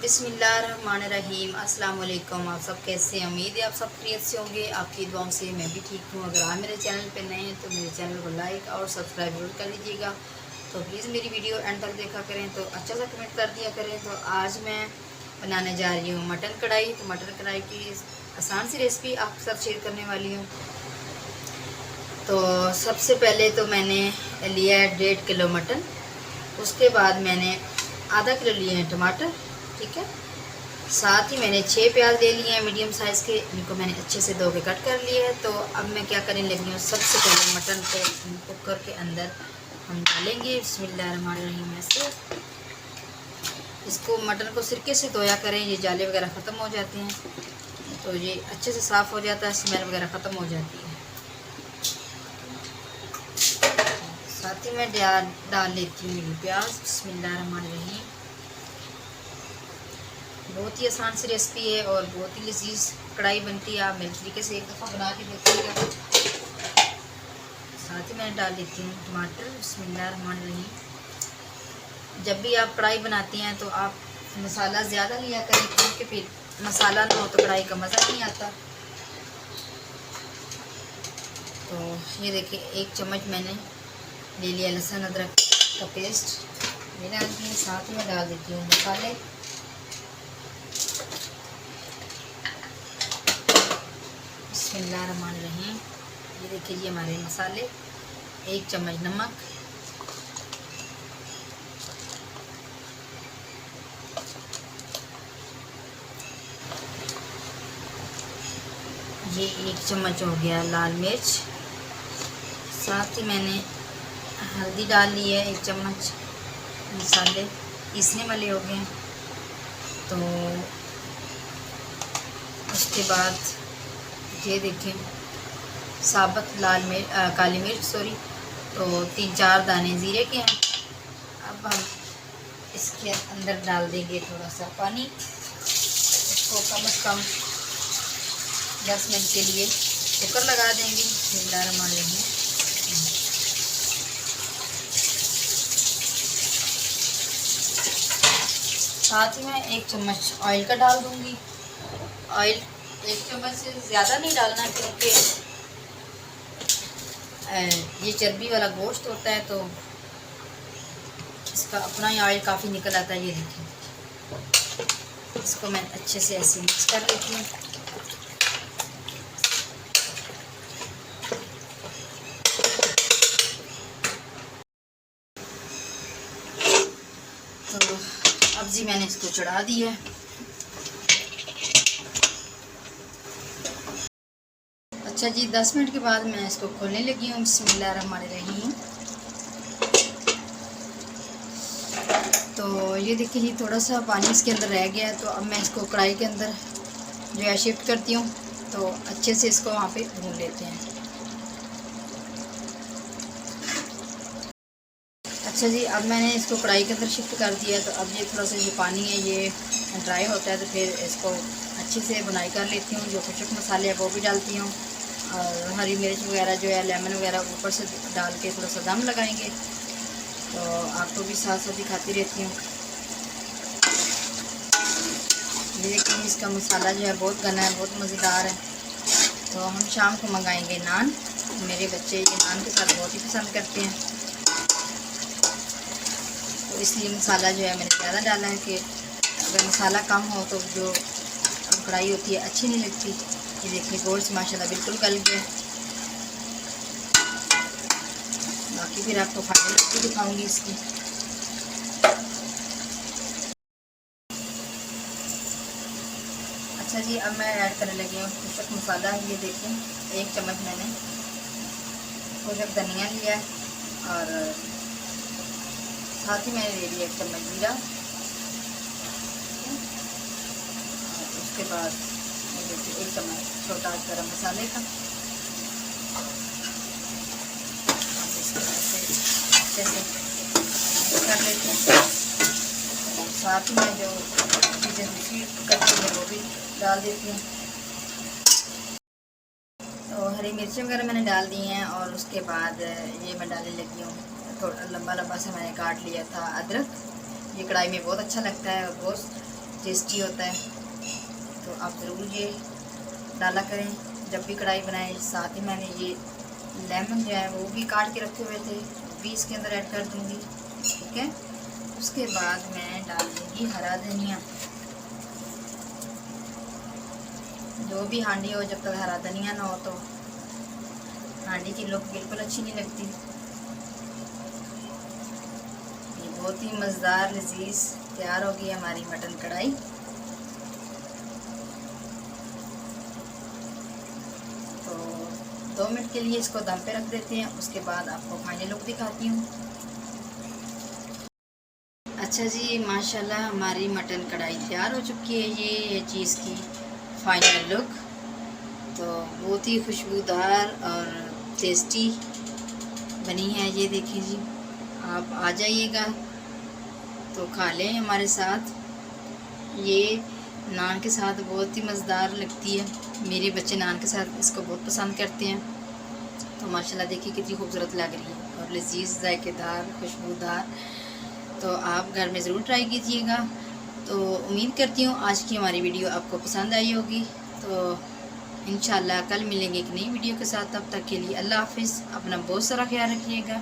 बिस्मिल्लाहिर्रहमानिर्रहीम। अस्सलाम वालेकुम। आप सब कैसे हैं? उम्मीद है आप सब खैरियत से होंगे। आपकी दुआओं से मैं भी ठीक हूँ। अगर आप मेरे चैनल पे नए हैं तो मेरे चैनल को लाइक और सब्सक्राइब जरूर कर लीजिएगा। तो प्लीज़ मेरी वीडियो एंड तक देखा करें, तो अच्छा सा कमेंट कर दिया करें। तो आज मैं बनाने जा रही हूँ मटन कढ़ाई। तो मटन कढ़ाई की आसान सी रेसिपी आपके साथ शेयर करने वाली हूँ। तो सबसे पहले तो मैंने लिया है 1.5 किलो मटन। उसके बाद मैंने आधा किलो लिए हैं टमाटर, ठीक है। साथ ही मैंने 6 प्याज ले लिए हैं मीडियम साइज़ के। इनको मैंने अच्छे से धो के कट कर लिए है। तो अब मैं क्या करने लगी हूँ, सबसे पहले मटन को कुकर के अंदर हम डालेंगे। बिस्मिल्लाहिर्रहमानिर्रहीम। ऐसे इसको मटन को सिरके से धोया करें, ये जाले वगैरह ख़त्म हो जाते हैं। तो ये अच्छे से साफ़ हो जाता है, स्मेल वगैरह ख़त्म हो जाती है। साथ ही मैं डाल लेती हूँ प्याज। बिस्मिल्लाहिर्रहमानिर्रहीम। बहुत ही आसान सी रेसिपी है और बहुत ही लजीज कढ़ाई बनती है। आप मेरे तरीके से एक दफ़ा बना के देखिएगा। साथ ही मैं डाल लेती हूँ टमाटर। बिस्मिल्लाहिर्रहमानिर्रहीम। जब भी आप कढ़ाई बनाती हैं तो आप मसाला ज़्यादा लिया करें, क्योंकि फिर मसाला ना हो तो कढ़ाई का मज़ा नहीं आता। तो ये देखिए, 1 चम्मच मैंने ले लिया लहसुन अदरक का पेस्ट, ये डाल दिए। साथ ही मैं डाल देती हूँ मसाले। बिस्मिल्लाहिर्रहमानिर्रहीम। ये देखिए जी हमारे मसाले। 1 चम्मच नमक, ये 1 चम्मच हो गया लाल मिर्च। साथ ही मैंने हल्दी डाल ली है 1 चम्मच। मसाले पीसने वाले हो गए। तो उसके बाद ये देखें, साबुत काली मिर्च सॉरी, तो 3-4 दाने ज़ीरे के हैं। अब हम इसके अंदर डाल देंगे थोड़ा सा पानी। इसको कम से कम 10 मिनट के लिए कुकर लगा देंगे। बिस्मिल्लाहिर्रहमानिर्रहीम। साथ ही मैं 1 चम्मच ऑयल का डाल दूंगी। ऑयल 1 चम्मच से ज़्यादा नहीं डालना, क्योंकि ये चर्बी वाला गोश्त होता है, तो इसका अपना ही ऑयल काफ़ी निकल आता है। ये देखिए, इसको मैं अच्छे से ऐसे मिक्स कर लेती हूँ। तो अब जी मैंने इसको चढ़ा दिया है। अच्छा जी, 10 मिनट के बाद मैं इसको खोलने लगी हूँ। बिस्मिल्लाहिर्रहमानिर्रहीम। तो ये देखिए जी, थोड़ा सा पानी इसके अंदर रह गया है। तो अब मैं इसको कढ़ाई के अंदर जो है शिफ्ट करती हूँ। तो अच्छे से इसको वहाँ पे भून लेते हैं। अच्छा जी, अब मैंने इसको कढ़ाई के अंदर शिफ्ट कर दिया। तो अब ये थोड़ा सा जो पानी है ये ड्राई होता है, तो फिर इसको अच्छे से बुनाई कर लेती हूँ। जो खुशक मसाले हैं वो भी डालती हूँ, और हरी मिर्च वगैरह जो है, लेमन वगैरह ऊपर से डाल के थोड़ा सा दम लगाएंगे। तो आपको भी साथ साथ दिखाती रहती हूँ। ये देखिए, इसका मसाला जो है बहुत घना है, बहुत मज़ेदार है। तो हम शाम को मंगाएंगे नान। मेरे बच्चे ये नान के साथ बहुत ही पसंद करते हैं, तो इसलिए मसाला जो है मैंने ज़्यादा डाला है। कि अगर मसाला कम हो तो जो कढ़ाई होती है अच्छी नहीं लगती। ये देखिए, गोश्त माशाल्लाह बिल्कुल गल गया। बाकी फिर आपको फाइनल भी दिखाऊंगी इसकी। अच्छा जी, अब मैं ऐड करने लगी हूँ खुशक मसाला। ये देखें, 1 चम्मच मैंने खुशक धनिया लिया है, और साथ ही मैंने ले लिया 1 चम्मच जीरा। और उसके बाद ये देखिए 1 चम्मच छोटा गरम मसाले का। अच्छे से मिक्स कर लेते हैं। साथ ही मैं जो चीज़ें दूसरी कटी है वो भी डाल देती हूँ। तो हरी मिर्ची वगैरह मैंने डाल दी हैं, और उसके बाद ये मैं डालने लगी हूँ थोड़ा लंबा लंबा से मैंने काट लिया था अदरक। ये कढ़ाई में बहुत अच्छा लगता है गोश्त। टेस्टी होता है। तो आप ज़रूर ये डाला करें जब भी कढ़ाई बनाएं। साथ ही मैंने ये लेमन जो है वो भी काट के रखे हुए थे, वो भी इसके अंदर ऐड कर दूँगी। ठीक है, उसके बाद मैं डाल दूँगी हरा धनिया। जो भी हांडी हो, जब तक हरा धनिया ना हो तो हांडी की लुक बिल्कुल अच्छी नहीं लगती। ये बहुत ही मज़ेदार लजीज तैयार हो गई हमारी मटन कढ़ाई। तो 2 मिनट के लिए इसको दम पे रख देते हैं, उसके बाद आपको फाइनल लुक दिखाती हूँ। अच्छा जी, माशाल्लाह हमारी मटन कढ़ाई तैयार हो चुकी है। ये चीज़ की फाइनल लुक तो बहुत ही खुशबूदार और टेस्टी बनी है। ये देखिए जी, आप आ जाइएगा तो खा लें हमारे साथ। ये नान के साथ बहुत ही मज़ेदार लगती है। मेरे बच्चे नान के साथ इसको बहुत पसंद करते हैं। तो माशाल्लाह देखिए कितनी खूबसूरत लग रही है और लजीज, जायकेदार, खुशबूदार। तो आप घर में ज़रूर ट्राई कीजिएगा। तो उम्मीद करती हूँ आज की हमारी वीडियो आपको पसंद आई होगी। तो इंशाल्लाह कल मिलेंगे एक नई वीडियो के साथ। तब तक के लिए अल्लाह हाफिज़। अपना बहुत सारा ख्याल रखिएगा।